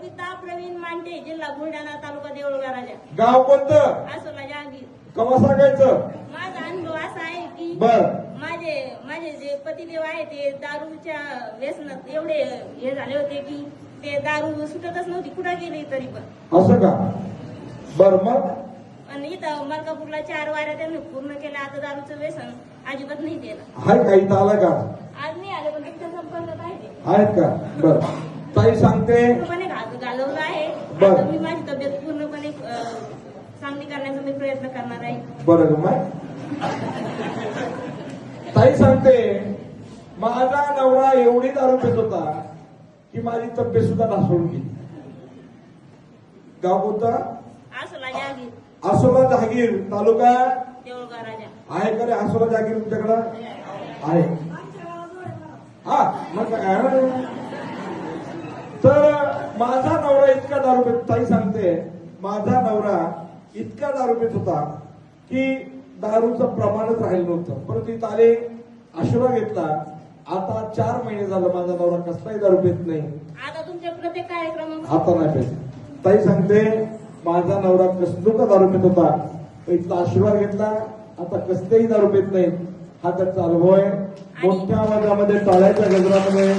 कविता प्रवीण मांडे, जिल्हा बुलढाणा, तालुका देऊळगाव राजा. गाव कोणतं? आसोला जहागीर. कवा सांगायचं? माझा अनुभव असा आहे की बर माझे माझे जे पतिदेव आहे ते दारूच्या व्यसनात एवढे हे झाले होते की ते दारू सुटतच नव्हती, कुठं गेले तरी पण. असं का? बर मग आणि इथं मलकापूरला 4 वाऱ्या त्यांनी पूर्ण केल्या. आता दारूचं व्यसन अजिबात नाही केलं. हाय काही आला का? आज नाही आले पण तुमच्या संपर्कात आहे. आहेत का? बर ताई सांगते पूर्णपणे घालवलं आहे. बर. आता मी माझी तब्येत पूर्णपणे चांगली करण्याचा मी प्रयत्न करणार आहे. बरं मग ताई सांगते माझा नवरा एवढी दारू पित होता की माझी तब्येत सुद्धा ढासळून गेली. गाव कोणता? आसोला जहागीर. आसोला जहागीर, तालुका देऊळगाव राजा. आहे का रे आसोला जहागीर तुमच्याकडं? आहे. हा मग काय? तर माझा नवरा इतका दारू पित, ताई सांगते माझा नवरा इतका दारू पित होता की दारूचं प्रमाणच राहिलं नव्हतं. परंतु इथं आले, आशीर्वाद घेतला. आता 4 महिने झालं माझा नवरा कसलाही दारू पित नाही. आता तुमच्या प्रत्येक कार्यक्रम आता नाही पित. ताई सांगते माझा नवरा कसलो दारू पित होता, इथला आशीर्वाद घेतला. आता कसलेही दारू पित नाही. हा त्याचा अनुभव आहे. मोठ्या आवाजामध्ये टाळ्याच्या गजरामध्ये